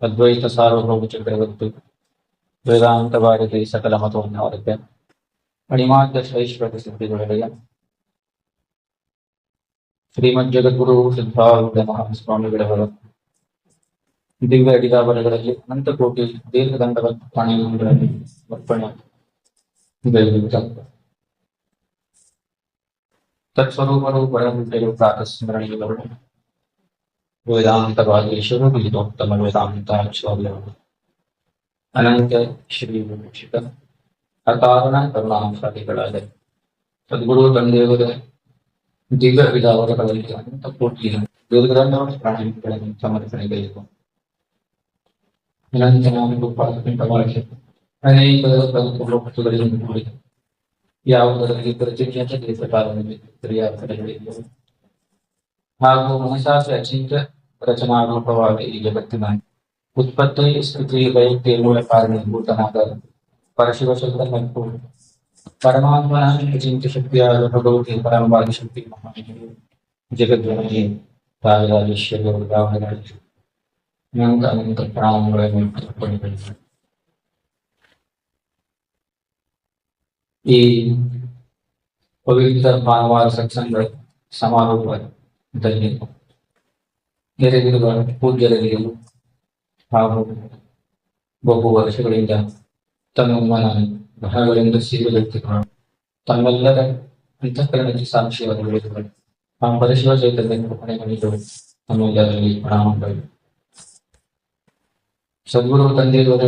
ಅದ್ವೈತ ಸಾರ್ವಭೌಮ ಚಕ್ರವರ್ತಿ ವೇದಾಂತ ಭಾರತಿ ಸಕಲ ಮತವನ್ನಾವರಿಗೆ ಅಣಿಮಾರ್ಗ ಶ್ರೇಷ್ಠ ಸಿದ್ಧಿಗಳಿಗೆ ಶ್ರೀಮದ್ ಜಗದ್ಗುರು ಸಿದ್ಧಾರೂಢ ಮಹಾಸ್ವಾಮಿಗಳವರ ದಿವ್ಯ ಅಡಿದಾವರಗಳಲ್ಲಿ ಅನಂತಕೋಟಿ ದೀರ್ಘದಂಡದ ಪಾಣಿಗಳಲ್ಲಿ ಅರ್ಪಣೆ ತತ್ಸ್ವರೂಪರು ಪರಮುಟ್ಟರು ಪ್ರಾತಸ್ಮರಣೆಗಳು ವೇದಾಂತವಾದೀಶರು ಗೀತೋತ್ತಮ ವೇದಾಂತಾಚಾರ್ಯರು ಅನಂತ ಶ್ರೀ ವಿಭೂಷಿತ ಅಕಾರಣ ಕರುಣಾಂಶಾದಿಗಳಾದ ಸದ್ಗುರು ತಂದೆಯವರ ದಿವ್ಯ ವಿಧಾವರಗಳಲ್ಲಿ ಅನಂತ ಕೋಟಿ ದೀರ್ಘದಂಡ ಪ್ರಾಣಿಗಳನ್ನು ಸಮರ್ಪಣೆಗಳಿಗೂ ಅನಂತನಾಮವಾಗಿ ಅನೇಕ ವಸ್ತುಗಳಿಂದ ಕೂಡಿದೆ. ಯಾವುದರಲ್ಲಿ ಪ್ರತಿಜ್ಞತೆ ಕ್ರಿಯಾಪಡೆಗಳಿವೆ ಹಾಗೂ ಮನಸಾಸಿ ಅಚಿಂತ್ಯ ರಚನಾರೂಪವಾಗಿ ಈ ಜಗತ್ತಿನ ಉತ್ಪತ್ತಿ ಸ್ಥಿತಿ ವೈಯಕ್ತಿಯ ಮೂಲ ಕಾರಣಭೂತನಾದ ಪರಶಿವ ಶಬ್ದ ಮತ್ತು ಪರಮಾತ್ಮನ ಅಚಿಂತ್ಯ ಶಕ್ತಿಯಾದ ಭಗವತಿ ಪರಮವಾದ ಶಕ್ತಿ ಮಹಾನಿಗೆ ಜಗದ್ವನಿಗೆ ರಾಜರಾಜೇಶ್ವರಿ ಉದಾಹರಣೆಗಳಿಗೆ ಅನಂತ ಅನಂತ ಪ್ರಣಾಮಗಳನ್ನು ಅರ್ಪಣೆಗಳಿವೆ. ಈ ಪವಿತ್ರ ಭಾನುವಾರ ಸತ್ಸಂಗ ಸಮಾರೋಪದಲ್ಲಿ ನೆರೆದಿರುವ ಪೂಜ್ಯರಿಗೆ ಹಾಗೂ ಬಹು ವರ್ಷಗಳಿಂದ ತಮ್ಮ ಬಹಳಗಳಿಂದ ಸೇವೆಗಳು ತಮ್ಮೆಲ್ಲರ ಅಂತಃಕರಣಕ್ಕೆ ಸಾಕ್ಷಿಯಾದ ವೇದಗಳು ಆ ಪರಶಿವ ಚೈತನ್ಯ ಹೊಣೆಗಳಿಗಳು ತಮ್ಮೆಲ್ಲರಲ್ಲಿ ಪ್ರಣಾಮಗಳು. ಸದ್ಗುರು ತಂದೆಯವರ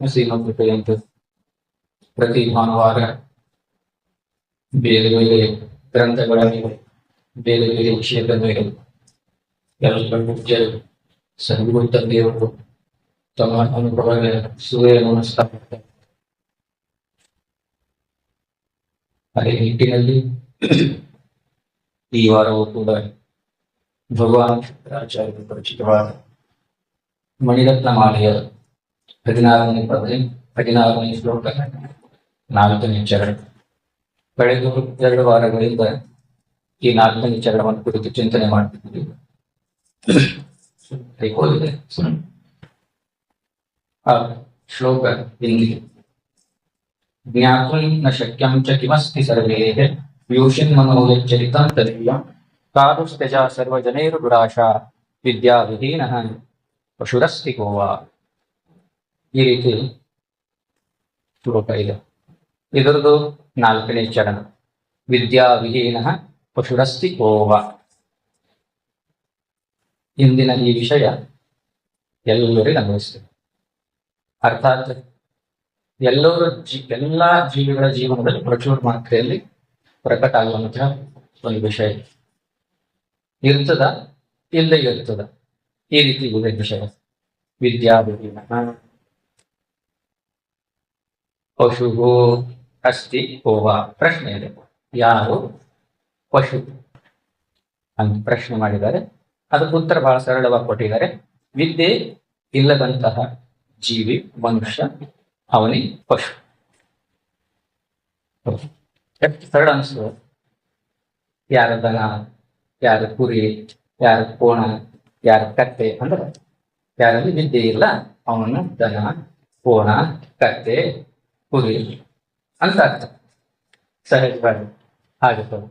ಶ್ರೀಮಂತತೆಯಂತೆ ಪ್ರತಿ ಭಾನುವಾರ ಬೇರೆ ಬೇರೆ ಗ್ರಂಥಗಳ ಮೇಲೆ ಬೇರೆ ಬೇರೆ ವಿಷಯದ ಮೇಲೆ ಎಲ್ಲ ಪೂಜ್ಯರು ಸದ್ಗುರು ತಂದೆಯವರು ತಮ್ಮ ಅನುಭವಗಳ ಸೂರ್ಯನ ಸ್ಥಾಪಿಸಿದ್ದಾರೆ. ಅದೇ ನಿಟ್ಟಿನಲ್ಲಿ ಈ ವಾರವೂ ಕೂಡ ಭಗವಾನ್ ಶಂಕರಾಚಾರ್ಯರು ಪರಿಚಿತವಾದ ಮಣಿರತ್ನ ಮಾಲೆಯ 16ನೇ ಶ್ಲೋಕ 4ನೇ ಚರಣ. ಕಳೆದ 2 ವಾರಗಳಿಂದ ಈ 4ನೇ ಚರಣವನ್ನು ಕುರಿತು ಚಿಂತನೆ ಮಾಡ್ತಿದ್ದೀವಿ. ಆ ಶ್ಲೋಕ ಹಿಂಗಿದೆ: ಜ್ಞಾತುಂ ನ ಶಕ್ಯಂ ಚ ಕಿಮಸ್ತಿ ಸರ್ವೇಃ ವ್ಯೂಷನ್ ಮನೋಯಚ್ಚರಿತಂ ತದೀಯಂ ಕಾರುಸ್ತ್ಯಜ ಸರ್ವಜನೈರ್ ದುರಾಶಾ ವಿದ್ಯಾ ವಿಹೀನಃ ಪಶುರಸ್ತಿ ಗೋವಾ. ಈ ರೀತಿ ಶ್ಲೋಕ ಇದೆ. ಇದರದು 4ನೇ ಚರಣ: ವಿದ್ಯಾ ವಿಹೀನಃ ಪಶುರಸ್ತಿ ಗೋವಾ. ಇಂದಿನ ಈ ವಿಷಯ ಎಲ್ಲರಿಗೂ ಅನ್ವಯಿಸ್ತದೆ. ಅರ್ಥಾತ್ ಎಲ್ಲಾ ಜೀವಿಗಳ ಜೀವನದಲ್ಲಿ ಪ್ರಚುರ ಮಾತ್ರೆಯಲ್ಲಿ ಪ್ರಕಟ ಆಗುವಂತಹ ಒಂದು ವಿಷಯ ಇರ್ತದ, ಇಲ್ಲದೆ ಇರ್ತದ. ಈ ರೀತಿ ಇದೆ ವಿಷಯ. ವಿದ್ಯಾ ವಿಹೀನಃ ಪಶು ಅಸ್ತಿ ಗೋವಾ. ಪ್ರಶ್ನೆ ಇದೆ, ಯಾರು ಪಶು ಅಂತ ಪ್ರಶ್ನೆ ಮಾಡಿದ್ದಾರೆ. ಅದಕ್ಕೆ ಉತ್ತರ ಬಹಳ ಸರಳವಾಗಿ ಕೊಟ್ಟಿದ್ದಾರೆ. ವಿದ್ಯೆ ಇಲ್ಲದಂತಹ ಜೀವಿ ಮನುಷ್ಯ ಅವನಿ ಪಶು. ಎಷ್ಟು ಸರಳ ಅನಿಸ್ತದೆ. ಯಾರ ದನ, ಯಾರ ಕುರಿ, ಯಾರ ಕೋಣ, ಯಾರ ಕತ್ತೆ ಅಂದ್ರೆ ಯಾರಲ್ಲಿ ವಿದ್ಯೆ ಇಲ್ಲ ಅವನು ದನ, ಕೋಣ, ಕತ್ತೆ, ಕುರಿ ಅಂತ ಅರ್ಥ. ಸಹಜವಾಗಿ ಆಗುತ್ತದೆ.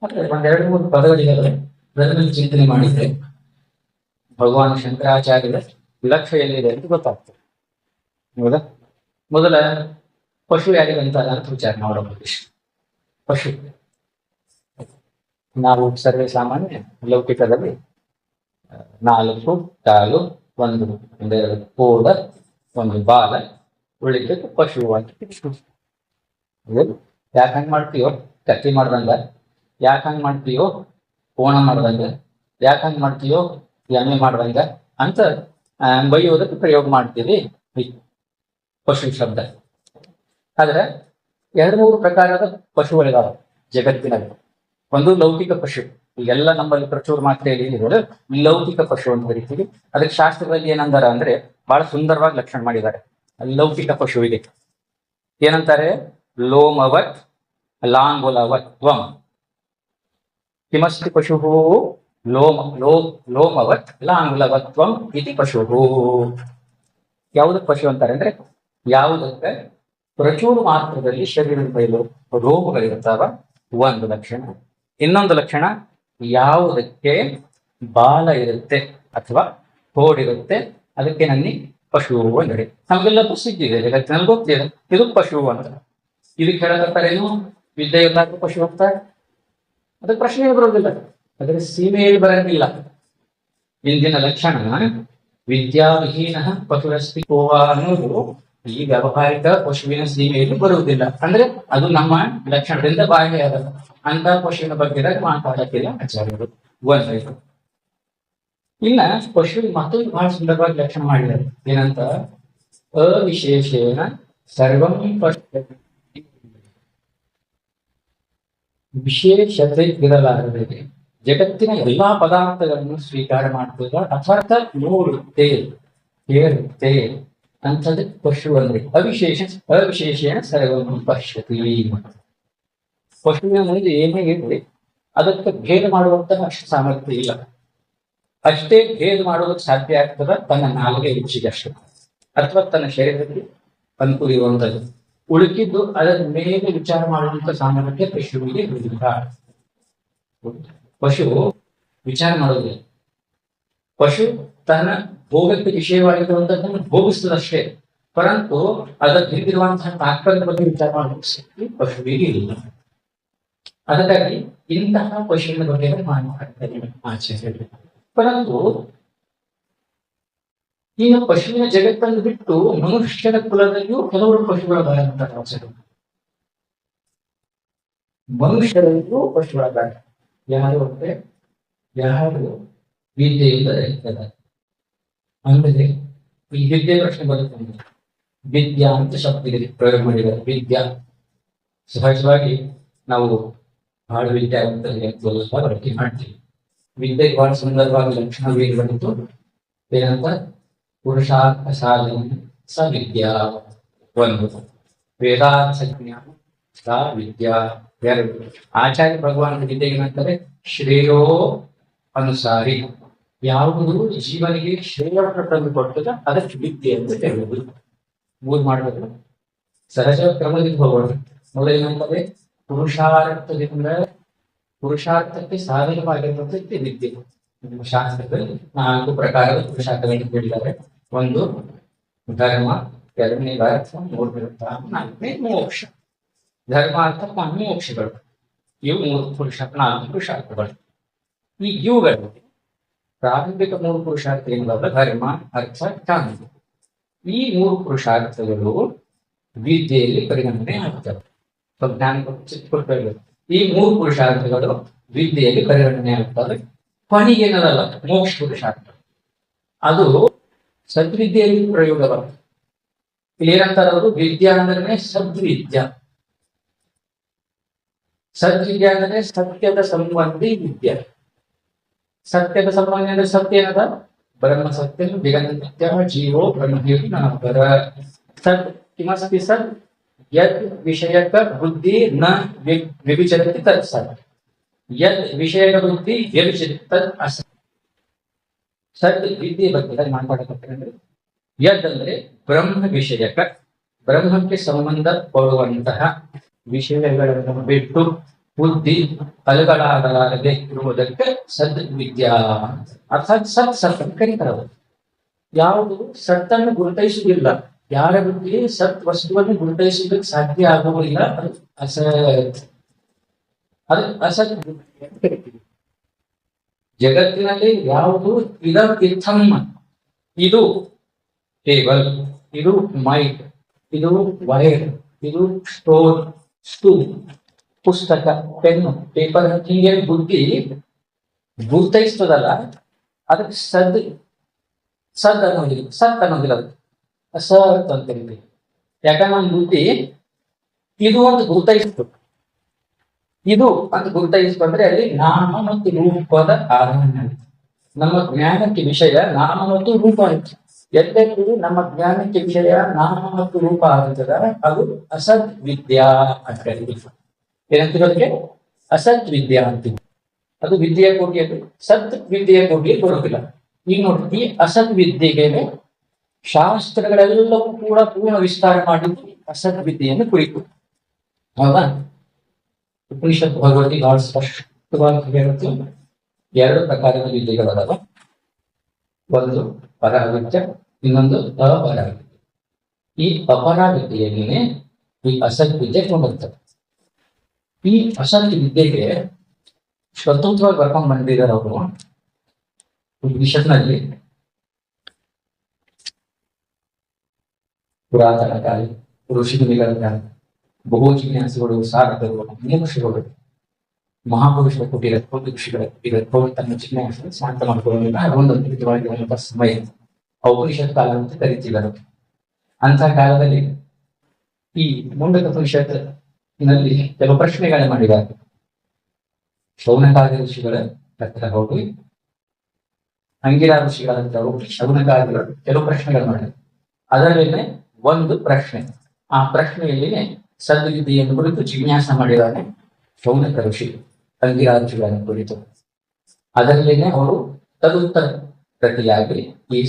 ಮತ್ತೆ 1-2-3 ಪದಗಳಿವೆ. ಅದರಲ್ಲಿ ಚಿಂತನೆ ಮಾಡಿದ್ರೆ ಭಗವಾನ್ ಶಂಕರಾಚಾರ್ಯರ ಲಕ್ಷ್ಯ ಎಲ್ಲಿದೆ ಅಂತ ಗೊತ್ತಾಗ್ತದೆ. ಹೌದಾ? ಮೊದಲ ಪಶು ಯಾರಿಗೆ ಅಂತ ವಿಚಾರ ಮಾಡಬಹುದು. ಪಶು ನಾವು ಸರ್ವೇ ಸಾಮಾನ್ಯ ಲೌಕಿಕದಲ್ಲಿ 4 ಕಾಲು, 1 ಕೋದ, 1 ಬಾಲ, ಉಳಿದಕ್ಕೆ ಪಶು ಅಂತ ಯಾಕೆ ಹಂಗೆ ಮಾಡ್ತೀವೋ? ಕತ್ತಿ ಮಾಡ್ದಂಗ. ಯಾಕೆ ಹಂಗೆ ಮಾಡ್ತೀವೋ? ಕೋಣ ಮಾಡ್ದಂಗ. ಯಾಕೆ ಹಂಗೆ ಮಾಡ್ತೀವೋ? ಎಮ್ಮೆ ಮಾಡ್ದಂಗ ಅಂತ ಬೈಯೋದಕ್ಕೆ ಪ್ರಯೋಗ ಮಾಡ್ತೀವಿ ಪಶು ಶಬ್ದ. ಆದ್ರೆ 2-3 ಪ್ರಕಾರದ ಪಶುಗಳಿದಾವೆ ಜಗತ್ತಿನಲ್ಲಿ. ಒಂದು ಲೌಕಿಕ ಪಶು, ಈಗೆಲ್ಲ ನಮ್ಮಲ್ಲಿ ಪ್ರಚುರ ಮಾತ್ರೆಯಲ್ಲಿ ಇರೋದು ಲೌಕಿಕ ಪಶು ಅಂತ ಕರಿತೀವಿ. ಅದಕ್ಕೆ ಶಾಸ್ತ್ರದಲ್ಲಿ ಏನಂದಾರ ಅಂದ್ರೆ ಬಹಳ ಸುಂದರವಾಗಿ ಲಕ್ಷಣ ಮಾಡಿದ್ದಾರೆ. ಲೌಕಿಕ ಪಶುವಿಗೆ ಏನಂತಾರೆ? ಲೋಮವತ್ ಲಾಂಗುಲವತ್ ತ್ವಂ ಕಿಮಸ್ತಿ ಪಶು ಲೋಮ ಲೋ ಲೋಮವತ್ ಲಾಂಗ್ಲವತ್ವಂ ಇತಿ ಪಶು. ಯಾವುದಕ್ಕೆ ಪಶು ಅಂತಾರೆ ಅಂದ್ರೆ ಯಾವುದಕ್ಕೆ ಪ್ರಚುರ ಮಾತ್ರದಲ್ಲಿ ಶರೀರದ ಮೇಲೆ ರೋಮಗಳಿರ್ತಾವ ಒಂದು ಲಕ್ಷಣ. ಇನ್ನೊಂದು ಲಕ್ಷಣ ಯಾವುದಕ್ಕೆ ಬಾಲ ಇರುತ್ತೆ ಅಥವಾ ತೋಡಿರುತ್ತೆ ಅದಕ್ಕೆ ನನ್ನಿ ಪಶು ಅಂದರೆ. ನಮಗೆಲ್ಲ ಪ್ರಸಿದ್ಧಿ ಇದೆ, ಜಗತ್ತಿನಲ್ಲಿ ಗೊತ್ತಿದೆ ಇದು ಪಶು ಅಂತ. ಇದಕ್ಕೆ ಹೇಳಕತ್ತಾರೇನು ವಿದ್ಯೆ ಎಲ್ಲಾದ್ರೂ ಪಶು ಹೋಗ್ತಾರೆ, ಅದಕ್ಕೆ ಪ್ರಶ್ನೆ ಬರೋದಿಲ್ಲ, ಅದರ ಸೀಮೆಯಲ್ಲಿ ಬರಂಗಿಲ್ಲ. ಇಂದಿನ ಲಕ್ಷಣ ವಿದ್ಯಾವಿಹೀನ ಪಶುರಸ್ತಿ ಕೋವಾ ಅನ್ನೋದು ಈ ವ್ಯಾವಹಾರಿಕ ಪಶುವಿನ ಸೀಮೆಯಲ್ಲಿ ಬರುವುದಿಲ್ಲ. ಅಂದ್ರೆ ಅದು ನಮ್ಮ ಲಕ್ಷಣದಿಂದ ಬಾಹ್ಯ ಅದ, ಅಂತ ಪಶುವಿನ ಬಗ್ಗೆ ಮಾತಾಡಕ್ಕಿಲ್ಲ ಆಚಾರ್ಯರು. ಒಂದಾಯ್ತು. ಇನ್ನ ಪಶು ಮತ್ತೊಂದು ಬಹಳ ಸುಂದರವಾಗಿ ಲಕ್ಷಣ ಮಾಡಿದ್ದಾರೆ, ಏನಂತ ಅವಿಶೇಷೇಣ ಸರ್ವಂ ಪಶು, ವಿಶೇಷತೆ ಇರಲಾರದೆ ಜಗತ್ತಿನ ಎಲ್ಲಾ ಪದಾರ್ಥಗಳನ್ನು ಸ್ವೀಕಾರ ಮಾಡ್ತದ ಅಥರ್ಥ ನೋಡುತ್ತೆ ಕೇಳುತ್ತೆ ಅಂತದಕ್ಕೆ ಪಶು ಅಂದ್ರೆ. ಅವಿಶೇಷೇಣ ಸರ್ವಂ ಪಶ್ಯತಿ. ಪಶುವಿನ ಮುಂದೆ ಏನೇ ಇರಲಿ ಅದಕ್ಕೆ ಭೇದ ಮಾಡುವಂತಹ ಅಷ್ಟು ಸಾಮರ್ಥ್ಯ ಇಲ್ಲ. ಅಷ್ಟೇ ಭೇದ ಮಾಡೋದಕ್ಕೆ ಸಾಧ್ಯ ಆಗ್ತದ ತನ್ನ ನಾಲ್ಗೆ ರುಚಿಗಷ್ಟು ಅಥವಾ ತನ್ನ ಶರೀರಕ್ಕೆ ಅನುಕೂಲ ಇರುವಂಥದ್ದು. ಉಳುಕಿದ್ದು ಅದರ ಮೇಲೆ ವಿಚಾರ ಮಾಡುವಂತ ಸಾಮರ್ಥ್ಯ ಪಶುವಿಗೆ ಇರುವುದಿಲ್ಲ. ಪಶು ವಿಚಾರ ಮಾಡೋದಿಲ್ಲ. ಪಶು ತನ್ನ ಭೋಗಕ್ಕೆ ವಿಷಯವಾಗಿರುವಂತದ್ದನ್ನು ಭೋಗಿಸ್ತದಷ್ಟೇ, ಪರಂತು ಅದರ ಹಿಂದಿರುವಂತಹ ತಾತ್ಪರ್ಯದ ಬಗ್ಗೆ ವಿಚಾರ ಮಾಡುವ ಶಕ್ತಿ ಪಶುವಿಗೆ ಇಲ್ಲ. ಅದಕ್ಕಾಗಿ ಇಂತಹ ಪಶುವಿನ ಬಗ್ಗೆ ಮಾತನಾಡ್ತಾರೆ ಆಚಾರ್ಯರು. ಪರಂತು ಈಗ ಪಶುವಿನ ಜಗತ್ತನ್ನು ಬಿಟ್ಟು ಮನುಷ್ಯನ ಕುಲದಲ್ಲಿಯೂ ಕೆಲವರು ಪಶುಗಳ ಬರಂತಾರೆ. ಮನುಷ್ಯರಲ್ಲಿಯೂ ಪಶುಗಳ ಬರ ಯಾರು ಅಂದ್ರೆ ಯಾರು ವಿದ್ಯೆಯಿಂದ ಇರ್ತದೆ. ಆಮೇಲೆ ಈ ವಿದ್ಯೆ ಪ್ರಶ್ನೆ ಬರುತ್ತೆ, ವಿದ್ಯಾ ಅಂತ ಶಬ್ದಗಳಿಗೆ ಪ್ರಯೋಗ ಮಾಡಿದ್ದಾರೆ. ವಿದ್ಯಾ ಸಹಜವಾಗಿ ನಾವು ಬಹಳ ವಿದ್ಯೆ ಬಳಕೆ ಮಾಡ್ತೀವಿ. ವಿದ್ಯೆಗೆ ಬಹಳ ಸುಂದರವಾಗಿ ಲಕ್ಷಣ ವೇದ ಬಂತು. ಏನಂತ ಪುರುಷಾರ್ಥ ಸಾಧನೆ ಸ ವಿದ್ಯಾ ಒಂದು, ವೇದಾರ್ಥ ಜ್ಞಾನ ಸ ವಿದ್ಯಾ ಎರಡು. ಆಚಾರ್ಯ ಭಗವಾನ್ ವಿದ್ಯೆ ಏನಂತಾರೆ ಶ್ರೇಯೋ ಅನುಸಾರಿ, ಯಾವುದು ಜೀವನಿಗೆ ಶ್ರೇಯವನ್ನು ತಂದು ಕೊಡ್ತದ ಅದಕ್ಕೆ ವಿದ್ಯೆ ಅಂತ ಹೇಳುವುದು. ಮೂರು ಮಾಡಬೇಕು, ಸಹಜ ಕ್ರಮದಿಂದ ಹೋಗೋಣ. ಮೊದಲೇನಂತಂದ್ರೆ ಪುರುಷಾರ್ಥಕ್ಕೆ ಸಾಧನವಾಗಿರುವಂತದ್ದು ವಿದ್ಯೆ. ನಿಮ್ಮ ಶಾಸ್ತ್ರದಲ್ಲಿ 4 ಪ್ರಕಾರದ ಪುರುಷಾರ್ಥಗಳನ್ನು ಹೇಳಿದ್ದಾರೆ. ಒಂದು ಧರ್ಮ, ಎರಡನೇ ಅರ್ಥ, ಮೂರನೇ ಅರ್ಥ, ನಾಲ್ಕನೇ ಮೋಕ್ಷ. ಧರ್ಮ, ಅರ್ಥ, ಕಾಮ, ಮೋಕ್ಷಗಳು ಇವು 4 ಪುರುಷಾರ್ಥಗಳು. ಈ ಇವುಗಳು ಪ್ರಾರಂಭಿಕ 3 ಪುರುಷಾರ್ಥ ಏನಲ್ಲ, ಧರ್ಮ, ಅರ್ಥ, ಕಾಮ. ಈ 3 ಪುರುಷಾರ್ಥಗಳು ವಿದ್ಯೆಯಲ್ಲಿ ಪರಿಗಣನೆ ಆಗ್ತವೆ. ಜ್ಞಾನ ಕೊಡ್ತೇವೆ. ಈ 3 ಪುರುಷಾರ್ಥಗಳು ವಿದ್ಯೆಯಲ್ಲಿ ಪರಿಗಣನೆ ಆಗ್ತವೆ. ಕೊನೆಗೇನದಲ್ಲ ಮೋಕ್ಷ ಪುರುಷಾರ್ಥ, ಅದು ಸದ್ವಿದ್ಯೆಯಲ್ಲಿ ಪ್ರಯೋಗವಾಗ್ತದೆ. ಇಲ್ಲಿ ಏನಂತಾರೆ ಅವರು, ವಿದ್ಯಾ ಅಂದ್ರೆ ಸದ್ವಿದ್ಯಾ. ಸದ್ವಿದ್ಯಾ ಅಂದ್ರೆ ಸತ್ಯದ ಸಂಬಂಧಿ ವಿದ್ಯೆ. ಸತ್ಯದ ಸಂಬಂಧಿ ಅಂದ್ರೆ ಸತ್ಯ ಏನದ ಬ್ರಹ್ಮ ಸತ್ಯ ವಿಗಂತ್ಯ ಜೀವೋ ಬ್ರಹ್ಮಪರ. ಸತ್ ಕಿಮಸ್ತಿ ಸತ್ ಯದ್ ವಿಷಯಕ ಬುದ್ಧಿ ನ ವ್ಯಭಿಚರತಿ ತತ್ ಸತ್, ಯದ್ ವಿಷಯಕ ಬುದ್ಧಿ ವ್ಯಭಿಚರತಿ ತತ್ ಅಸತ್. ಸತ್ ವಿದ್ಯೆ ಬಗ್ಗೆ ಮಾತಾಡಕತ್ತಂದ್ರೆ ಯದ್ ಅಂದ್ರೆ ಬ್ರಹ್ಮ ವಿಷಯಕ, ಬ್ರಹ್ಮಕ್ಕೆ ಸಂಬಂಧ ಕೊಡುವಂತಹ ವಿಷಯಗಳನ್ನು ಬಿಟ್ಟು ಬುದ್ಧಿ ಅಲುಗಳಾಗಲಾರದೆ ಇರುವುದಕ್ಕೆ ಸದ್ವಿದ್ಯಾ ಅರ್ಥಾತ್ ಸತ್ ಸತ್ ಕರೀತಾರೆ. ಯಾವುದು ಸತ್ತನ್ನು ಗುರುತಿಸುವುದಿಲ್ಲ, ಯಾರ ಬುದ್ಧಿ ಸತ್ ವಸ್ತುವನ್ನು ಗುರುತಿಸುವುದಕ್ಕೆ ಸಾಧ್ಯ ಆಗುವುದಿಲ್ಲ, ಅದು ಅಸತ್. ಅದು ಅಸತ್ ಅಂತ ಕರಿತೀವಿ. ಜಗತ್ತಿನಲ್ಲಿ ಯಾವುದು ಇದಂ ಇದು ಟೇಬಲ್, ಇದು ಮೈಕ್, ಇದು ವೈರ್, ಇದು ಸ್ಟೋರ್, ಸ್ಟೂಲ್, ಪುಸ್ತಕ, ಪೆನ್ನು, ಪೇಪರ್, ಹೀಗೆ ಬುದ್ಧಿ ಗುರುತಿಸ್ತದಲ್ಲ ಅದಕ್ಕೆ ಸತ್ ಅನ್ನೋದಿಲ್ಲ, ಸತ್ ಅನ್ನೋದಿಲ್ಲ, ಅದಕ್ಕೆ ಅಸತ್ ಅಂತ ಹೇಳ್ತೀವಿ. ಯಾಕಂದ್ರೆ ನಮ್ಮ ಬುದ್ಧಿ ಇದು ಅಂತ ಗುರುತಿಸ್ತು, ಇದು ಅಂತ ಗುರುತಿಸ್ಕೊಂಡ್ರೆ ಅಲ್ಲಿ ನಾಮ ಮತ್ತು ರೂಪದ ಆಧಾರ. ನಮ್ಮ ಜ್ಞಾನಕ್ಕೆ ವಿಷಯ ನಾಮ ಮತ್ತು ರೂಪ ಆಯ್ತು. ಎಲ್ಲೆಲ್ಲಿ ನಮ್ಮ ಜ್ಞಾನಕ್ಕೆ ವಿಷಯ ನಾಮ ಮತ್ತು ರೂಪ ಆಗುತ್ತದ ಅದು ಅಸತ್ ವಿದ್ಯಾ ಅಂತ ಕರೀತೀವಿ. ಏನಂತೀವಿ ಅದಕ್ಕೆ? ಅಸತ್ ವಿದ್ಯಾ ಅಂತೀವಿ. ಅದು ವಿದ್ಯೆಯ ಕೋಟಿಯಲ್ಲಿ ಸತ್ ವಿದ್ಯೆಯ ಕೋಟಿಯಲ್ಲಿ ಬರೋದಿಲ್ಲ. ಈಗ ನೋಡಿ, ಈ ಅಸತ್ ವಿದ್ಯೆಗೆ ಶಾಸ್ತ್ರಗಳೆಲ್ಲವೂ ಕೂಡ ಪೂರ್ಣ ವಿಸ್ತಾರ ಮಾಡಿದ್ದು ಅಸತ್ ವಿದ್ಯೆಯನ್ನು ಕುರಿತು. ಹೌದಾ? ಉಪನಿಷತ್ ಭಗವತಿ ಬಹಳ ಸ್ಪಷ್ಟವಾಗಿ ಹೇಳುತ್ತೆ, ಎರಡು ಪ್ರಕಾರದ ವಿದ್ಯೆಗಳದಾವ. ಒಂದು ಪರಾವಿದ್ಯೆ, ಇನ್ನೊಂದು ಅಪರಾವಿದ್ಯೆ. ಈ ಅಪರಾವಿದ್ಯೆಯಲ್ಲಿನೇ ಈ ಅಸತ್ ವಿದ್ಯೆ ಕೊಂಡೋಗ್ತದೆ. ಈ ಅಸತ್ ವಿದ್ಯೆಗೆ ಸ್ವತಂತ್ರವಾಗಿ ಬರ್ಕೊಂಡು ಬಂದಿದ್ದಾರೆ ಅವರು ಉಪನಿಷತ್ನಲ್ಲಿ. ಪುರಾತನ ಕಾಲ ಋಷಿಮುನಿಗಳ ಕಾಲ ಬಹು ಜಿಜ್ಞಾಸಿಗಳು, ಸಾಧಕರು, ಮನುಷ್ಯಗಳು, ಮಹಾಪುರುಷರ ಕುಟೀರ ಋಷಿಗಳ ತನ್ನ ಜಿಜ್ಞಾಸ ಶಾಂತ ಮಾಡಿಕೊಳ್ಳುವ ಒಂದೊಂದು ವಿಧವಾಗಿರುವಂತಹ ಸಮಯ ಉಪನಿಷತ್ ಕಾಲ ಅಂತ ಕರೀತಿದ್ದಾರೆ. ಅಂತಹ ಕಾಲದಲ್ಲಿ ಈ ಮುಂಡಕ ಉಪನಿಷತ್ನಲ್ಲಿ ಕೆಲವು ಪ್ರಶ್ನೆಗಳನ್ನ ಮಾಡಿದ್ದಾರೆ. ಶೌನಕಾದಿ ಋಷಿಗಳ ಹತ್ರ ಹೋಗಿ ಅಂಗಿರಾ ಋಷಿಗಳ ಹತ್ರ ಹೋಗಿ ಶೌನಕಾದಿಗಳು ಕೆಲವು ಪ್ರಶ್ನೆಗಳು ಮಾಡಿದ್ದಾರೆ. ಅದರಲ್ಲೇನೆ ಒಂದು ಪ್ರಶ್ನೆ, ಆ ಪ್ರಶ್ನೆಯಲ್ಲಿನೇ ಸದ್ವಿದ್ಯೆಯನ್ನು ಕುರಿತು ಜಿಜ್ಞಾಸ ಮಾಡಿದ್ದಾರೆ ಶೌನಕ ಋಷಿ ಅಂಗಿರಾ ಋಷಿಗಳನ್ನು ಕುರಿತು. ಅದರಲ್ಲೇನೆ ಅವರು ತದುತ್ತರ ಪ್ರತಿಯಾಗಿ ಈ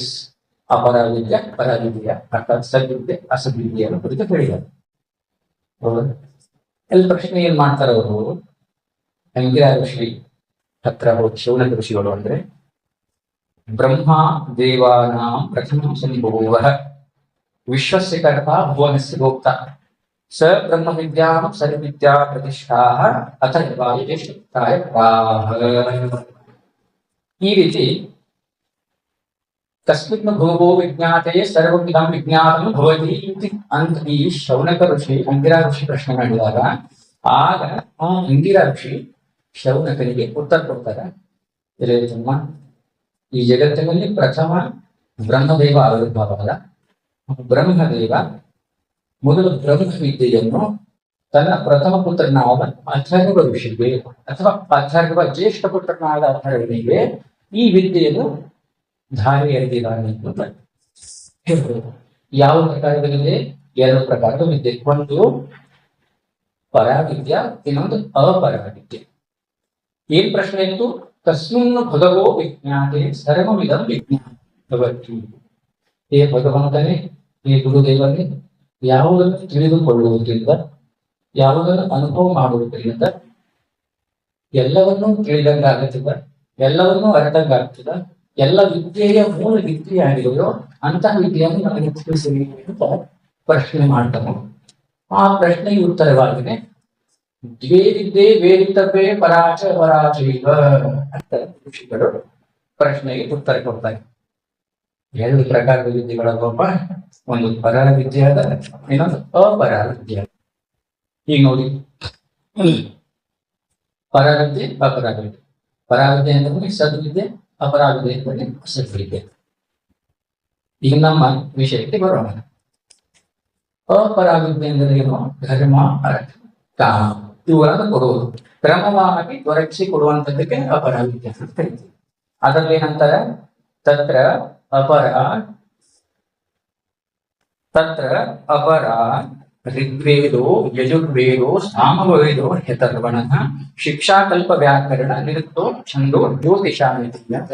ಅಪರಾವಿದ್ಯೆ ಪರಾವಿದ್ಯೆ ಅರ್ಥಾತ್ ಸದ್ವಿದ್ಯೆ ಅಸದ್ವಿದ್ಯೆಯನ್ನು ಕುರಿತು ಹೇಳಿದ್ದಾರೆ. ಎಲ್ಲ ಪ್ರಶ್ನೆ ಏನ್ ಮಾಡ್ತಾರೆ ಅವರು, ಅಂಗಿರಾ ಋಷಿ ಹತ್ರ ಹೋಗಿ ಶೌನಕ ಋಷಿಗಳು ಅಂದ್ರೆ, ಬ್ರಹ್ಮ ದೇವಾನಾಂ ಪ್ರಥಮ ಸಂಭೂವ ವಿಶ್ವಸ್ಯ ಕರ್ತಾ ಭುವನಸ್ಯ ಭೋಕ್ತಾ ಸ ಬ್ರಹ್ಮ ವಿದ್ಯಾಂ ಸರ್ವವಿದ್ಯಾ ಪ್ರತಿಷ್ಠಾ ಅಥರ್ವಾಯ ಪ್ರಾಹ. ಈ ರೀತಿ ಕಸ್ಮಿನ್ ಭೂಭೋ ವಿಜ್ಞಾತೆ ಸರ್ವವಿಧಂ ವಿಜ್ಞಾತಂ ಭವತಿ ಅಂತ ಈ ಶೌನಕ ಋಷಿ ಅಂಗಿರಾ ಋಷಿ ಪ್ರಶ್ನೆ ಮಾಡಿದಾಗ, ಆಗ ಆ ಅಂಗಿರಾ ಋಷಿ ಶೌನಕನಿಗೆ ಉತ್ತರ ಕೊಡ್ತಾರೆ. ಈ ಜಗತ್ತಿನಲ್ಲಿ ಪ್ರಥಮ ಬ್ರಹ್ಮದೇವ ಆವಿರ್ಭಾವವಾದ ಬ್ರಹ್ಮದೇವ ಮೊದಲು ಬ್ರಹ್ಮ ವಿದ್ಯೆಯನ್ನು ತನ್ನ ಪ್ರಥಮ ಪುತ್ರನಾದ ಅಥರ್ವ ಋಷಿಗೆ ಅಥವಾ ಅಥರ್ವ ಜ್ಯೇಷ್ಠ ಪುತ್ರನಾದ ಅಥರ್ವನಿಗೆ ಈ ವಿದ್ಯೆಯನ್ನು ಧಾರೆ ಎರೆದಿದ್ದಾನೆ ಅಂತ ಹೇಳ್ಬೋದು. ಯಾವ ಪ್ರಕಾರದಲ್ಲಿದೆ? ಎರಡು ಪ್ರಕಾರದ ವಿದ್ಯೆ, ಒಂದು ಪರಾವಿದ್ಯೆ, ಇನ್ನೊಂದು ಅಪರಾವಿದ್ಯೆ. ಏನ್ ಪ್ರಶ್ನೆ ಇತ್ತು? ತಸ್ಮಿನ್ ಭಗವೋ ವಿಜ್ಞಾತೆ ಸರ್ವವಿಧಂ ವಿಜ್ಞಾತವತಿ. ಹೇ ಭಗವಂತನೇ, ಹೇ ಗುರುದೇವನೇ, ಯಾವುದನ್ನು ತಿಳಿದುಕೊಳ್ಳುವುದರಿಂದ, ಯಾವುದನ್ನು ಅನುಭವ ಮಾಡುವುದರಿಂದ ಎಲ್ಲವನ್ನೂ ತಿಳಿದಂಗಾಗುತ್ತಿದ, ಎಲ್ಲವನ್ನೂ ಅರ್ಥಂಗಾಗ್ತದ, ಎಲ್ಲ ವಿದ್ಯೆಯ ಮೂಲ ವಿದ್ಯೆಯಾಗಿದೆಯೋ ಅಂತಹ ವಿದ್ಯೆಯನ್ನು ನನಗೆ ತಿಳಿಸಿ ಅಂತ ಪ್ರಶ್ನೆ ಮಾಡ್ತಾನೆ. ಆ ಪ್ರಶ್ನೆಗೆ ಉತ್ತರವಾಗಿನೇ ದ್ವೇ ವಿದ್ಯೆ ವೇದಿತವೇ ಪರಾಚ ಪರಾಚೈವ ಅಂತ ಋಷಿಗಳು ಪ್ರಶ್ನೆಗೆ ಉತ್ತರ ಕೊಡ್ತಾರೆ. ಎರಡು ಪ್ರಕಾರದ ವಿದ್ಯೆಗಳಲ್ಲೊಬ್ಬ, ಒಂದು ಪರಾರ ವಿದ್ಯೆ ಅದ, ಇನ್ನೊಂದು ಅಪರಾರ ವಿದ್ಯೆ. ಈಗ ನೋಡಿ, ಪರಾವಿದ್ಯೆ ಅಪರಾವಿದ್ಯೆ. ಪರಾವಿದ್ಯೆ ಅಂದ್ರೆ ಸದ್ವಿದ್ಯೆ, ಅಪರಾವಿದ್ಯೆ ಅಂದ್ರೆ ಅಸದ್ವಿದ್ಯೆ. ಈಗ ನಮ್ಮ ವಿಷಯಕ್ಕೆ ಬರೋಣ. ಅಪರಾವಿದ್ಯೆ ಅಂದ್ರೆ ಏನು? ಧರ್ಮ, ಅರ್ಥ, ಕಾಮ ಇವುಗಳನ್ನು ಕೊಡುವುದು, ಕ್ರಮವಾಗಿ ದೊರಕಿಸಿ ಕೊಡುವಂತದ್ದಕ್ಕೆ ಅಪರಾವಿದ್ಯೆ ಅಂತ ಕರಿತೀವಿ. ಅದರಲ್ಲಿ ಏನಂತಾರೆ? ತತ್ರ ಅಪರ ಋಗ್ವೇದೋ ಯಜುರ್ವೇದೋ ಸಾಮವೇದೋ ಅಥರ್ವಣಃ ಶಿಕ್ಷಾಕಲ್ಪ ವ್ಯಾಕರಣ ನಿರುಕ್ತೋ ಛಂದೋ ಜ್ಯೋತಿಷಾಮಿತಿ ಅಂತ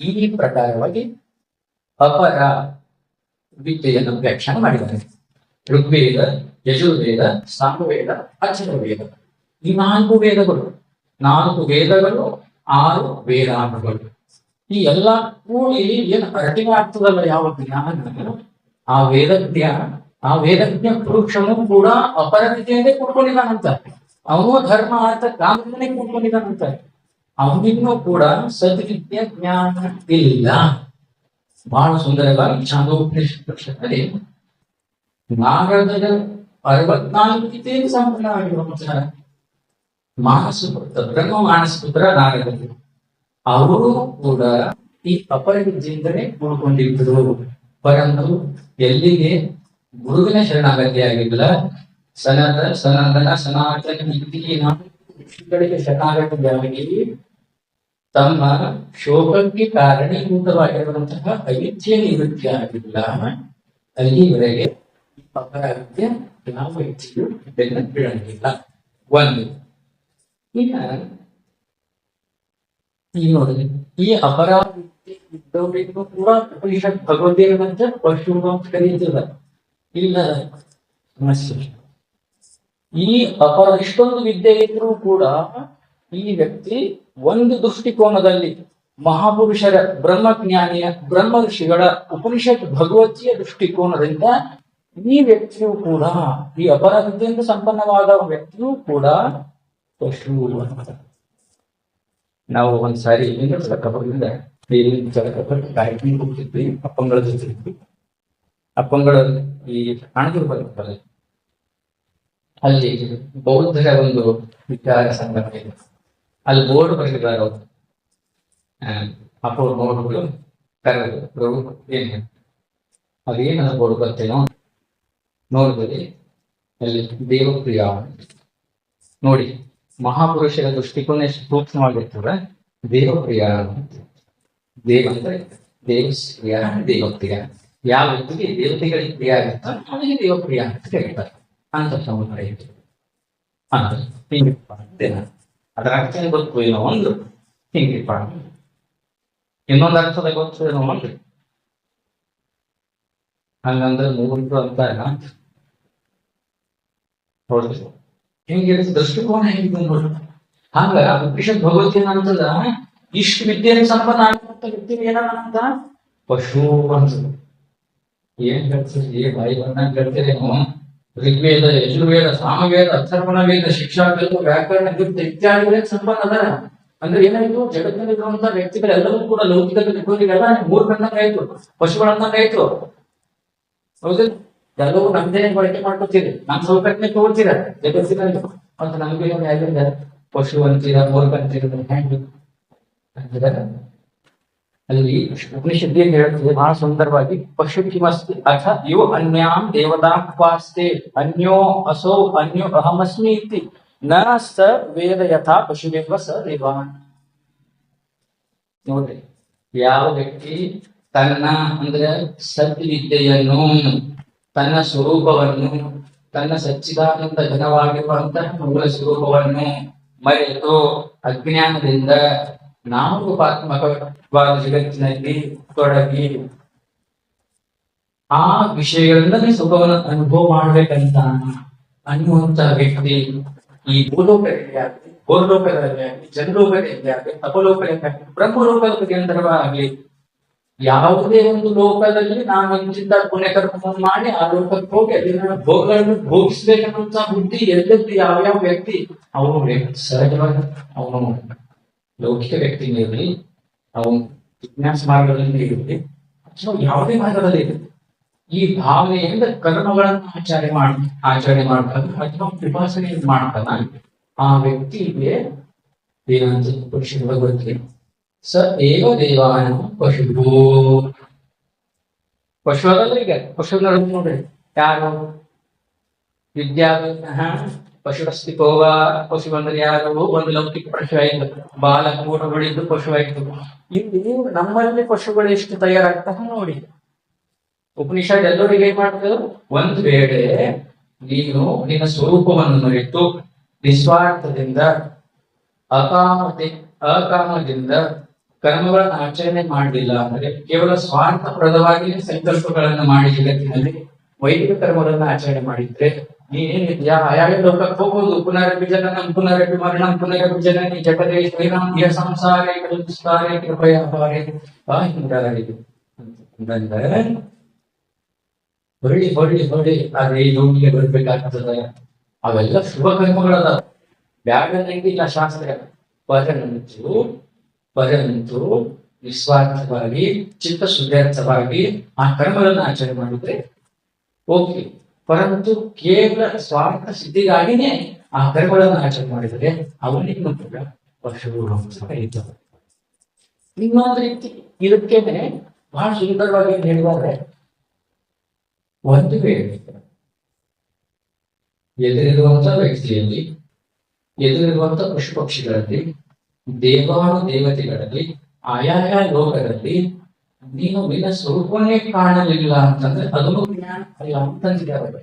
ಈ ಪ್ರಕಾರವಾಗಿ ಅಪರ ವಿದ್ಯೆಯನ್ನು ವ್ಯಾಖ್ಯಾನ ಮಾಡಿದ್ದಾರೆ. ಋಗ್ವೇದ, ಯಜುರ್ವೇದ, ಸಾಮವೇದ, ಅಥರ್ವವೇದ, ಈ ನಾಲ್ಕು ವೇದಗಳು, 6 ವೇದಾಂಗಗಳು. ಈ ಎಲ್ಲ ಕೂಡಿ ಏನು ಅರಟಿಗೆ ಆಗ್ತದಲ್ಲ ಯಾವ ಜ್ಞಾನ, ಆ ವೇದಜ್ಞ ಪುರುಷನು ಕೂಡ ಅಪರ ವಿದ್ಯೆಯನ್ನೇ ಕೂಡ್ಕೊಂಡಿದ್ದಾನಂತ. ಅವನು ಧರ್ಮ ಅರ್ಥ ಕಾಮನೇ ಕೂಡ್ಕೊಂಡಿದ್ದಾನಂತ. ಅವನಿನ್ನೂ ಕೂಡ ಸದ್ವಿದ್ಯೆ ಜ್ಞಾನ ಇಲ್ಲ. ಬಹಳ ಸುಂದರವಾಗಿ ಛಾಂದೋಪನಿಷತ್ತಲ್ಲಿ ನಾರದರ 64 ಗೀತೆಯಲ್ಲಿ ಸಂಪೂರ್ಣವಾಗಿರುವಂತಹ ಬ್ರಹ್ಮ ಮಾನಸ ಪುತ್ರ ನಾರದರು, ಅವರು ಕೂಡ ಈ ಅಪರವಿದ್ಯೆಯಿಂದಲೇ ಕೂಡ್ಕೊಂಡಿದ್ರು. ಪರಂತು ಎಲ್ಲಿಗೆ ಗುರುವಿನ ಶರಣಾಗತಿಯಾಗಿಲ್ಲ, ಸನಾತನ ಋಷಿಗಳಿಗೆ ಶರಣಾಗತಿಯಾಗಿ ತಮ್ಮ ಶೋಕಕ್ಕೆ ಕಾರಣೀಭೂತವಾಗಿರುವಂತಹ ಅವಿದ್ಯೆ ನಿವೃತ್ತಿ ಆಗಿಲ್ಲ. ಅಲ್ಲಿವರೆಗೆ ಅಪರಾಧ್ಯ ಯಾವ ವ್ಯಕ್ತಿಯು ಬೆನ್ನ ಬೀಳಂಗಿಲ್ಲ. ಒಂದು. ಈಗ ಈಗ ನೋಡಿ, ಈ ಅಪರಾಧ ಇದ್ದವರಿಗೂ ಕೂಡ ಉಪನಿಷತ್ ಭಗವದ್ಗೀತೆ ಪಶು ಅಂತ ಕರೀತಿಲ್ಲ. ಇಲ್ಲ ಸಮಸ್ಯೆ. ಈ ಇಷ್ಟೊಂದು ವಿದ್ಯೆ ಇದ್ರೂ ಕೂಡ ಈ ವ್ಯಕ್ತಿ ಒಂದು ದೃಷ್ಟಿಕೋನದಲ್ಲಿ ಮಹಾಪುರುಷರ ಬ್ರಹ್ಮಜ್ಞಾನಿಯ ಬ್ರಹ್ಮ ಋಷಿಗಳ ಉಪನಿಷತ್ ಭಗವತಿಯ ದೃಷ್ಟಿಕೋನದಿಂದ ಈ ವ್ಯಕ್ತಿಯು ಕೂಡ, ಈ ಅಪರ ವಿದ್ಯೆಯಿಂದ ಸಂಪನ್ನವಾದ ವ್ಯಕ್ತಿಯೂ ಕೂಡ ಪಶು ಅಂತ. ನಾವು ಒಂದ್ಸಾರಿ ಚಳಕದಿಂದ ಗಾಯಕಿ ಹೋಗ್ತಿದ್ವಿ, ಅಪ್ಪಂಗಳ ಜೊತೆ ಇದ್ವಿ. ಅಪ್ಪಂಗಳ ಈ ಅಣಗರು ಬರುತ್ತಲ್ಲ, ಅಲ್ಲಿ ಬೌದ್ಧರ ಒಂದು ವಿಚಾರ ಸಂಗಮ ಇದೆ. ಅಲ್ಲಿ ಬೋರ್ಡ್ ಬರೆದಿದ್ದಾರೆ ಅವರು. ಅಪ್ಪ ನೋಡ್ಬಿಟ್ಟು ಕರೆದು ಪ್ರಭು ಏನು ಅದೇನ ಬೋರ್ಡ್ ಬರ್ತೇನೋ ನೋಡಿದ್ರಿ. ಅಲ್ಲಿ ದೇವಪ್ರಿಯ ನೋಡಿ, ಮಹಾಪುರುಷರ ದೃಷ್ಟಿಕೋನ ಎಷ್ಟು ಸೂಕ್ಷ್ಮವಾಗಿರ್ತದೆ. ದೇವಪ್ರಿಯ, ದೇವ ಅಂದ್ರೆ ದೇವಪ್ರಿಯ, ದೇವಪ್ರಿಯ. ಯಾವ ವ್ಯಕ್ತಿಗೆ ದೇವತೆಗಳಿಗೆ ಪ್ರಿಯ ಆಗುತ್ತೋ ಅವನಿಗೆ ದೇವಪ್ರಿಯ ಅಂತ ಕರೀತಾರೆ ಅಂತ ಸಮುದಾಯ ಇದೆ. ಅದರ ಅರ್ಥ ಗೊತ್ತು ಏನೋ ಒಂದು, ಹಿಂಗಿಪ್ಪ ಇನ್ನೊಂದು ಅರ್ಥದ ಗೊತ್ತು ಏನೋ ಒಂದು. ಹಂಗಂದ್ರೆ ಮೂರು ಅಂತ ನೋಡ್ರಿ, ಹೆಂಗಿರುತ್ತೆ ದೃಷ್ಟಿಕೋನ ಹೆಂಗಿದೆ ನೋಡ್ರಿ. ಹಂಗ ಉಪನಿಷತ್ ಭಗವದ್ಗೀತೆ ಅಂತದ ಇಷ್ಟು ವಿದ್ಯೆಯನ್ನು ಸಂಪನ್ನ ಆಗಿರುವಂತ ವ್ಯಕ್ತಿ ಏನಂತ ಪಶು ಅಂತ. ಏನ್ ಹೇಳ್ತೀರಿ, ಬಾಯಿ ಬಂದಂಗ ಹೇಳ್ತೀರೇನು? ಋಗ್ವೇದ, ಯಜುರ್ವೇದ, ಸಾಮವೇದ, ಅಥರ್ವಣ ವೇದ, ಶಿಕ್ಷಾ ವೇದ, ವ್ಯಾಕರಣ, ಇತ್ಯಾದಿಗಳೇ ಸಂಪನ್ನ ಅದ. ಅಂದ್ರೆ ಏನಾಯ್ತು, ಜಗತ್ತಿನಲ್ಲಿರುವಂತ ವ್ಯಕ್ತಿಗಳೆಲ್ಲವೂ ಕೂಡ ಲೌಕಿಕ ತಿಳ್ಕೊಂಡಿಗೆಲ್ಲ ಮೂರ್ ಬಂದಂಗಾಯ್ತು, ಪಶುಗಳಂದಂಗಾಯ್ತು. ಹೌದಿಲ್ಲ? ಎಲ್ಲವೂ ನಮ್ದೇನೆ ಬಳಕೆ ಮಾಡ್ಕೊತೀರಿ, ನಮ್ ಸೌಕರ್ಯನೇ ತಗೋತೀರ ಜಗತ್ತಿನಲ್ಲಿ. ಅಂತ ನಮ್ಗೆ ಹೇಗಿಂದ ಪಶು ಅಂತೀರ, ಮೂರ್ಖ ಅಂತೀರ, ಹೆಂಗ್ ಅಲ್ಲಿ ಉಪನಿಷತ್ತು ಏನ್ ಹೇಳ್ತದೆ ಬಹಳ ಸುಂದರವಾಗಿ, ಪಶು ಕಿಮಸ್ತಿ ಅಥ ಯೋ ಅನ್ಯಾಂ ದೇವತಾಪಾಸ್ತೆ ಅನ್ಯೋ ಅಸೋ ಅನ್ಯೋ ಅಹಮಸ್ಮಿ ಇತಿ ನ ಸ ವೇದ ಯಥಾ ಪಶುವೇವ ಸ ದೇವಾನ್. ನೋಡ್ರಿ, ಯಾವ ವ್ಯಕ್ತಿ ತನ್ನ ಅಂದ್ರೆ ಸದ್ವಿದ್ಯೆಯನ್ನು, ತನ್ನ ಸ್ವರೂಪವನ್ನು, ತನ್ನ ಸಚ್ಚಿದಾನಂದ ಘನವಾಗಿರುವಂತಹ ಮೂಲ ಸ್ವರೂಪವನ್ನು ಮರೆತು ಅಜ್ಞಾನದಿಂದ ನಾಮರೂಪಾತ್ಮಕವಾದ ಜಗತ್ತಿನಲ್ಲಿ ತೊಡಗಿ ಆ ವಿಷಯಗಳಿಂದಲೇ ಸುಖವನ್ನು ಅನುಭವ ಮಾಡ್ಬೇಕಂತ ಅನ್ನುವಂತ ವ್ಯಕ್ತಿ ಈ ಭೂಲೋಕದಲ್ಲಿ ಆಗಲಿ, ಗೋರ್ಲೋಕದಲ್ಲಿ ಆಗಲಿ, ಜನಲೋಕದಲ್ಲಿ ಆಗಲಿ, ತಪಲೋಕದಲ್ಲಿ ಆಗಲಿ, ಬ್ರಹ್ಮಲೋಕದ ಕೇಂದ್ರವಾಗಲಿ, ಯಾವುದೇ ಒಂದು ಲೋಕದಲ್ಲಿ ನಾನು ಇಂಚಿಂತ ಪುಣ್ಯಕರ್ಮ ಮಾಡಿ ಆ ಲೋಕಕ್ಕೆ ಹೋಗಿ ಅದನ್ನ ಭೋಗಗಳನ್ನು ಭೋಗಿಸ್ಬೇಕನ್ನುವಂತ ಬುದ್ಧಿ ಎಲ್ಲೆಲ್ಲಿ ಯಾವ್ಯಾವ ವ್ಯಕ್ತಿ ಅವನು ಸಹಜವಾಗಿ ಅವನು ಲೌಕಿಕ ವ್ಯಕ್ತಿನೇ ಇರಲಿ, ಅವನು ಜಿಜ್ಞಾಸ ಮಾರ್ಗದಲ್ಲಿ ಇರಲಿ ಅಥವಾ ಯಾವುದೇ ಮಾರ್ಗದಲ್ಲಿ ಇರಲಿ, ಈ ಭಾವನೆಯಿಂದ ಕರ್ಮಗಳನ್ನು ಆಚರಣೆ ಮಾಡ್ತಾನ ಅಥವಾ ಉಪಾಸನೆ ಮಾಡ್ತಾನ ಆ ವ್ಯಕ್ತಿಗೆ ಏನಂತ ಪುರುಷ ಭಗವದ್ಗೀತೆ ಸ ಏವ ದೇವಾನ ಪಶು. ಪಶು ಅದಲ್ಲ, ಈಗ ಪಶು ನೋಡ್ರಿ, ಯಾರು ವಿದ್ಯಾವಿನಃ ಪಶುರಸ್ತಿ ಪೋವ. ಪಶು ಬಂದ್ರೆ ಯಾರು? ಒಂದು ಲೌಕಿಕ ಪಶು ಆಯ್ತು, ಬಾಲ ಕೂಟ ಹೊಡಿದ್ದು ಪಶು ಆಯ್ತು. ಇಲ್ಲಿ ನಮ್ಮಲ್ಲಿ ಪಶುಗಳು ಎಷ್ಟು ತಯಾರಾಗ್ತವೆ ನೋಡಿ. ಉಪನಿಷತ್ ಎಲ್ಲರಿಗೆ ಏನ್ ಮಾಡ್ತದೆ, ಒಂದ್ ವೇಳೆ ನೀನು ನಿನ್ನ ಸ್ವರೂಪವನ್ನು ಮರೆತು ನಿಸ್ವಾರ್ಥದಿಂದ ಅಕಾಮದಿಂದ ಕರ್ಮಗಳನ್ನು ಆಚರಣೆ ಮಾಡಲಿಲ್ಲ ಅಂದ್ರೆ, ಕೇವಲ ಸ್ವಾರ್ಥಪ್ರದವಾಗಿ ಸಂಕಲ್ಪಗಳನ್ನು ಮಾಡಿ ಜಗತ್ತಿನಲ್ಲಿ ವೈದಿಕ ಕರ್ಮಗಳನ್ನು ಆಚರಣೆ ಮಾಡಿದ್ರೆ ನೀನೇನಿದ್ಯಾ ಯಾವ ಲೋಕಕ್ಕೆ ಹೋಗುವುದು. ಪುನರಪಿ ಜನನಂ ಪುನರಪಿ ಮರಣಂ ಪುನರಪಿ ಜನನಿ ಜಗದೇ ಶ್ರೀರಾಮ್ ಯ ಸಂಸಾರೇ ಕೃಪಸ್ತಾರೇ ಕೃಪಯಾ ಪಾರೇ ಹೊರಳಿ ಹೊರಳಿ ಹೊರಳಿ ಆದ್ರೆ ಈ ಲೋಕಿಗೆ ಬರ್ಬೇಕಾಗ್ತದೆ. ಅವೆಲ್ಲ ಶುಭ ಕರ್ಮಗಳದ, ಬ್ಯಾಡಂಗಿಲ್ಲ ಶಾಸ್ತ್ರ. ಪರಂತು ನಿಸ್ವಾರ್ಥವಾಗಿ ಚಿತ್ತ ಶುದ್ಧಾರ್ಥವಾಗಿ ಆ ಕರ್ಮಗಳನ್ನು ಆಚರಣೆ ಮಾಡಿದ್ರೆ ಓಕೆ. ಪರಂತು ಕೇವಲ ಸ್ವಾರ್ಥ ಸಿದ್ಧಿಗಾಗಿನೇ ಆ ಕರ್ಮಗಳನ್ನು ಆಚರಣೆ ಮಾಡಿದರೆ ಅವನಿಗೂ ಕೂಡ ಪಶುಗಳು ಇರ್ತವೆ. ಇನ್ನೊಂದು ರೀತಿ ಇದಕ್ಕೇನೆ ಬಹಳ ಸುಂದರವಾಗಿ ಹೇಳಿದ್ದಾರೆ, ಒಂದು ವೇಳೆ ಎದುರಿರುವಂತಹ ವ್ಯಕ್ತಿಯಲ್ಲಿ, ಎದುರಿರುವಂತಹ ಪಶು ಪಕ್ಷಿಗಳಲ್ಲಿ, ದೇವಾನುದೇವತೆಗಳಲ್ಲಿ, ಆಯಾಯ ಲೋಕದಲ್ಲಿ ನೀನು ನಿನ್ನ ಸ್ವರೂಪವನ್ನೇ ಕಾಣಲಿಲ್ಲ ಅಂತಂದ್ರೆ ಅದನ್ನು ಜ್ಞಾನ ಅಲ್ಲ ಅಂತಂದಿದ್ದಾರೆ.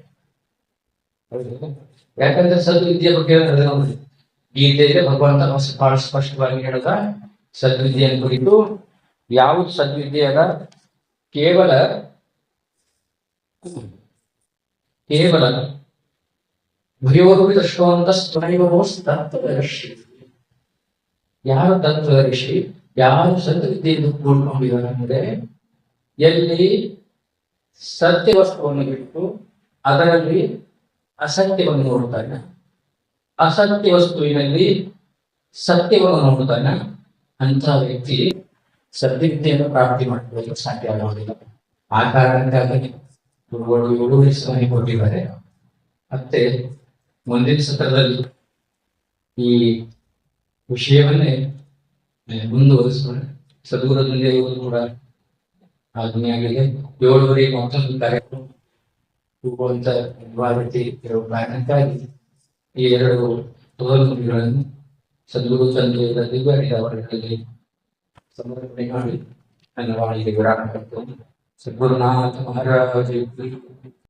ಯಾಕಂದ್ರೆ ಸದ್ವಿದ್ಯೆ ಬಗ್ಗೆ ಗೀತೆಯಲ್ಲಿ ಭಗವಂತ ಬಹಳ ಸ್ಪಷ್ಟವಾಗಿ ಹೇಳಿದ, ಸದ್ವಿದ್ಯೆಯನ್ನು ಕುರಿತು ಯಾವುದು ಸದ್ವಿದ್ಯೆ ಅದ? ಕೇವಲ ಕೇವಲ ಭಯೋರುಷ್ಟವಂತಸ್ತುನೈವೋಸ್ತತ್ವದರ್ಶಿ. ಯಾರು ತತ್ವದರ್ಶಿ, ಯಾರು ಸದ್ವಿದ್ಯೆಯನ್ನು ಕೂಡ್ಕೊಂಡಿದ್ದಾನೆ, ಎಲ್ಲಿ ಸತ್ಯ ವಸ್ತುವನ್ನು ಬಿಟ್ಟು ಅದರಲ್ಲಿ ಅಸತ್ಯವನ್ನು ನೋಡುತ್ತಾನೆ, ಅಸತ್ಯ ವಸ್ತುವಿನಲ್ಲಿ ಸತ್ಯವನ್ನು ನೋಡುತ್ತಾನೆ, ಅಂತ ವ್ಯಕ್ತಿ ಸದ್ವಿದ್ಯೆಯನ್ನು ಪ್ರಾಪ್ತಿ ಮಾಡಿಕೊಳ್ಳಲು ಸಾಧ್ಯ ಆಗುವುದಿಲ್ಲ. ಆ ಕಾರಣಕ್ಕಾಗಿ ಗುರುಗಳು 7 ವರ್ಷವನ್ನು ಕೊಟ್ಟಿದ್ದಾರೆ. ಮತ್ತೆ ಮುಂದಿನ ಸತ್ರದಲ್ಲಿ ಈ ವಿಷಯವನ್ನೇ ಮುಂದುವರಿಸೋಣ. ಸದ್ಗುರುದಲ್ಲಿ ಕೂಡ ಆಜ್ಞೆಯಾಗಿದೆ. 7:30 ಮತ್ತೊಂದು ಕಾರ್ಯಕ್ರಮ ಹೋಗುವಂತ ಅನಿವಾರ್ಯತೆ ಇರುವ ಕಾರಣಕ್ಕಾಗಿ ಈ 2 ತೋರುಗಳನ್ನು ಸದ್ಗುರು ತಂದೆಯಲ್ಲಿ ಅವರಲ್ಲಿ ಸಮರ್ಪಣೆ ಮಾಡಿ ನನ್ನ ವಾಣಿಗೆ ವಿರಾಮ ಕೊಟ್ಟು ಸದ್ಗುರುನಾಥ ಮಹಾರಾಜ